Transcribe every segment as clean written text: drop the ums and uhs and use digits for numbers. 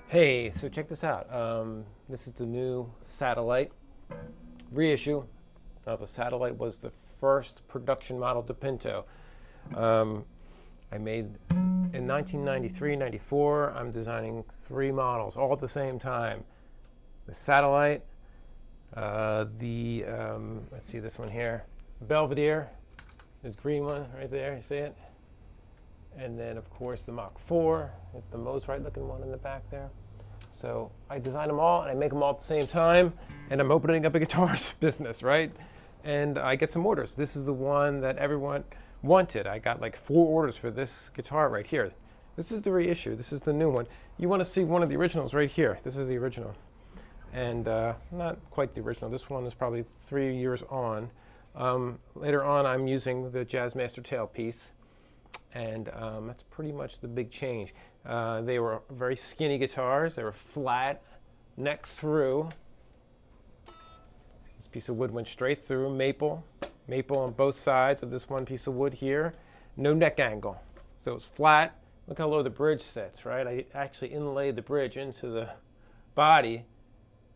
Hey, so check this out. This is the new Satellite reissue. Now, the Satellite was the first production model DiPinto. I made in 1993, 94. I'm designing 3 models all at the same time. The Satellite, let's see this one here, Belvedere, this green one right there. You see it? And then, of course, the Mach 4. It's the most right-looking one in the back there. So I design them all, and I make them all at the same time, and I'm opening up a guitars business, right? And I get some orders. This is the one that everyone wanted. I got like 4 orders for this guitar right here. This is the reissue. This is the new one. You want to see one of the originals right here. This is the original. And not quite the original. This one is probably 3 years on. Later on, I'm using the Jazzmaster tailpiece. And that's pretty much the big change. They were very skinny guitars. They were flat, neck through. This piece of wood went straight through, maple on both sides of this one piece of wood here. No neck angle. So it's flat. Look how low the bridge sits, right? I actually inlaid the bridge into the body.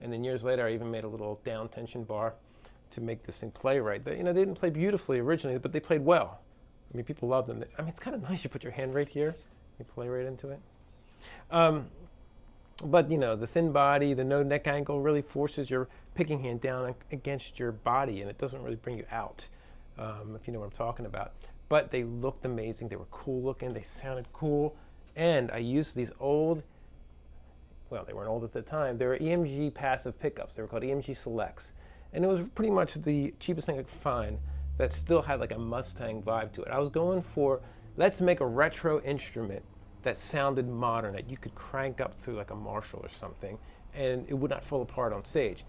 And then years later, I even made a little down tension bar to make this thing play right. They didn't play beautifully originally, but they played well. I mean, people love them. I mean, it's kind of nice. You put your hand right here. You play right into it. But, the thin body, the no neck angle really forces your picking hand down against your body, and it doesn't really bring you out, if you know what I'm talking about. But they looked amazing. They were cool looking. They sounded cool. And I used these old, well, they weren't old at the time. They were EMG passive pickups. They were called EMG Selects. And it was pretty much the cheapest thing I could find that still had like a Mustang vibe to it. I was going for, let's make a retro instrument that sounded modern, that you could crank up through like a Marshall or something, and it would not fall apart on stage.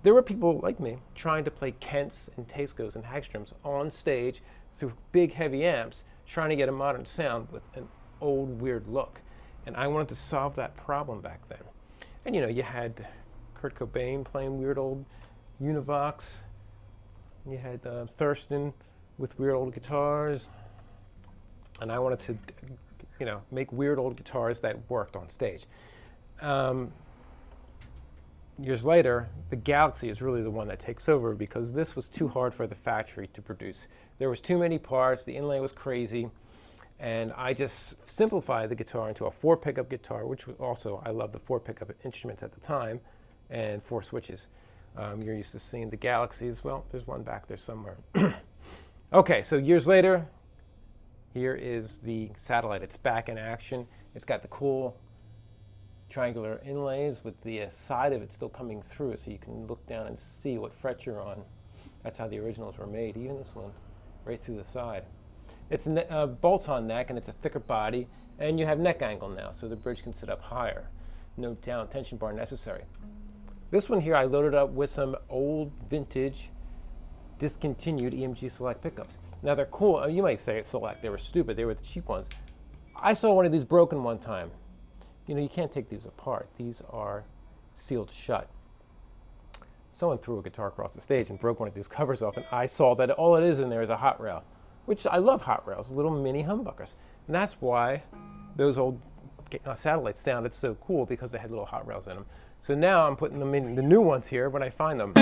There were people like me trying to play Kents and Tascos and Hagstroms on stage through big heavy amps, trying to get a modern sound with an old weird look. And I wanted to solve that problem back then. And you had Kurt Cobain playing weird old Univox. You had Thurston with weird old guitars, and I wanted to, make weird old guitars that worked on stage. Years later, the Galaxy is really the one that takes over because this was too hard for the factory to produce. There was too many parts, the inlay was crazy, and I just simplified the guitar into a 4 pickup guitar, which was also, I love the 4 pickup instruments at the time, and 4 switches. You're used to seeing the Galaxies. Well, there's one back there somewhere. Okay, so years later, here is the Satellite. It's back in action. It's got the cool triangular inlays with the side of it still coming through, so you can look down and see what fret you're on. That's how the originals were made, even this one, right through the side. It's a bolts-on neck, and it's a thicker body, and you have neck angle now, so the bridge can sit up higher. No down tension bar necessary. This one here I loaded up with some old vintage discontinued EMG Select pickups. Now they're cool. You might say it's Select. They were stupid. They were the cheap ones. I saw one of these broken one time. You can't take these apart. These are sealed shut. Someone threw a guitar across the stage and broke one of these covers off, and I saw that all it is in there is a hot rail, which I love hot rails, little mini humbuckers. And that's why those old Satellites sounded so cool, because they had little hot rails in them. So now I'm putting them in the new ones here when I find them.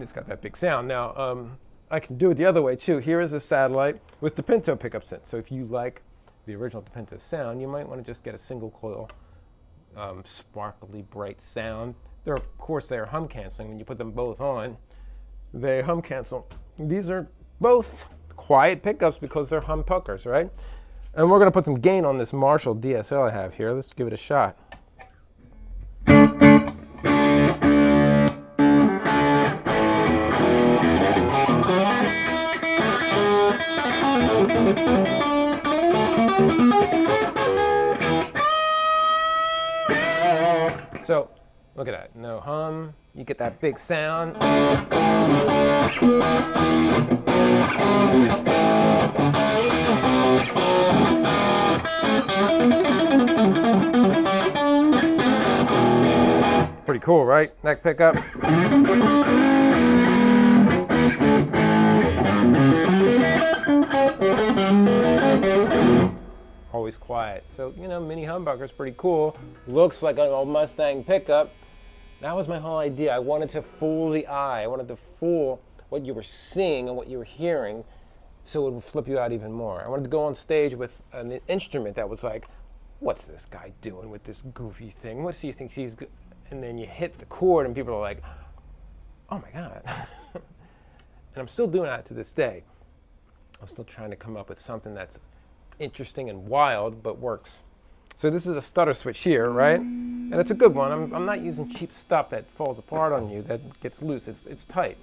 It's got that big sound. Now, I can do it the other way too. Here is a Satellite with DiPinto pickups in. So if you like the original DiPinto sound, you might want to just get a single coil, sparkly, bright sound. Of course, they are hum canceling. When you put them both on, they hum cancel. These are both quiet pickups because they're humbuckers, right? And we're going to put some gain on this Marshall DSL I have here. Let's give it a shot. So, look at that. No hum. You get that big sound. pretty cool, right? Neck pickup. Always quiet. So, you know, mini humbucker is pretty cool. Looks like an old Mustang pickup. That was my whole idea. I wanted to fool the eye. I wanted to fool what you were seeing and what you were hearing, so it would flip you out even more. I wanted to go on stage with an instrument that was like, what's this guy doing with this goofy thing? What do you think he's good? And then you hit the chord and people are like, oh my God. And I'm still doing that to this day. I'm still trying to come up with something that's interesting and wild, but works. So this is a stutter switch here, right? And it's a good one. I'm not using cheap stuff that falls apart on you, that gets loose. It's tight.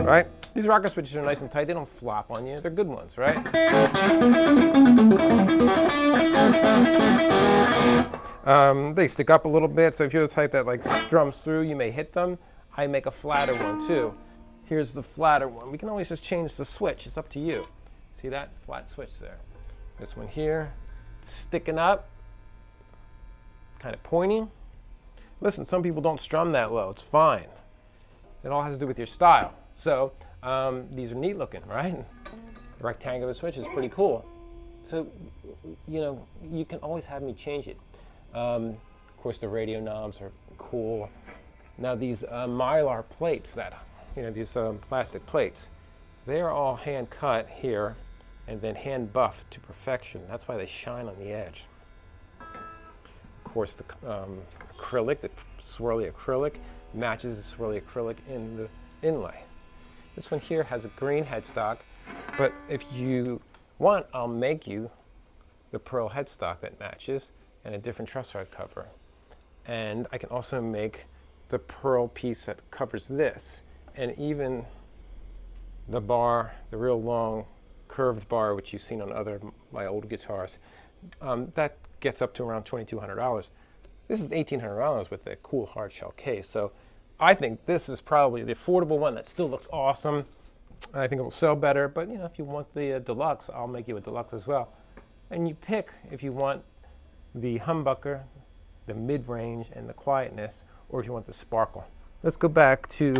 Right? These rocker switches are nice and tight. They don't flop on you. They're good ones, right? They stick up a little bit, so if you're the type that like strums through, you may hit them. I make a flatter one too. Here's the flatter one. We can always just change the switch. It's up to you. See that? Flat switch there. This one here, sticking up, kind of pointing. Listen, some people don't strum that low. It's fine. It all has to do with your style. So these are neat looking, right? The rectangular switch is pretty cool. So, you know, you can always have me change it. Of course, the radio knobs are cool. Now these mylar plates, these plastic plates, they are all hand cut here and then hand buffed to perfection. That's why they shine on the edge. Of course, the acrylic, the swirly acrylic, matches the swirly acrylic in the inlay. This one here has a green headstock, but if you want, I'll make you the pearl headstock that matches and a different truss rod cover. And I can also make the pearl piece that covers this, and even the bar, the real long curved bar, which you've seen on my old guitars, that gets up to around $2,200. This is $1,800 with a cool hard shell case. So I think this is probably the affordable one that still looks awesome. I think it will sell better, but you know, if you want the deluxe, I'll make you a deluxe as well. And you pick if you want the humbucker, the mid-range, and the quietness, or if you want the sparkle. Let's go back to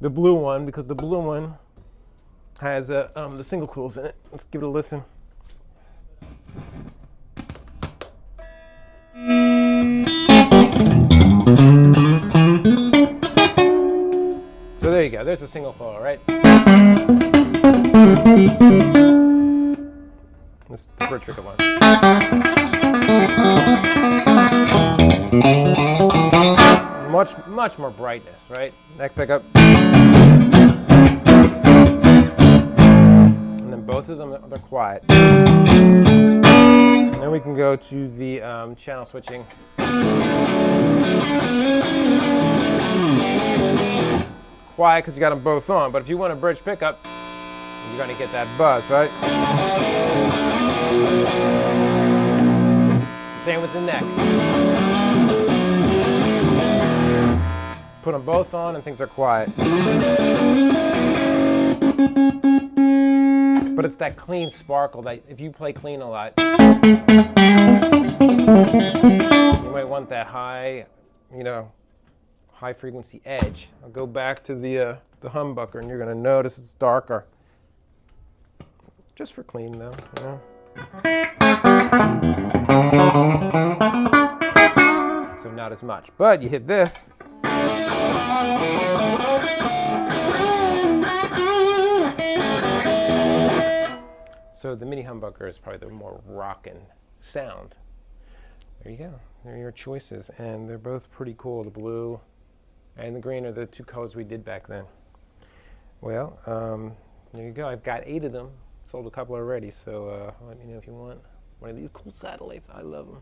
the blue one, because the blue one has the single coils in it. Let's give it a listen. So there you go. There's a single coil, right? This is the bridge pickup one. Much more brightness, right? Neck pickup. And then both of them, they're quiet. And then we can go to the channel switching. Quiet because you got them both on, but if you want a bridge pickup, you're going to get that buzz, right? Same with the neck. Put them both on and things are quiet. But it's that clean sparkle that if you play clean a lot, you might want that high, high frequency edge. I'll go back to the humbucker and you're going to notice it's darker. Just for clean though, So not as much. But you hit this. So the mini humbucker is probably the more rockin' sound. There you go. There are your choices. And they're both pretty cool. The blue and the green are the two colors we did back then. Well, there you go. I've got 8 of them. Sold a couple already. So let me know if you want one of these cool satellites. I love them.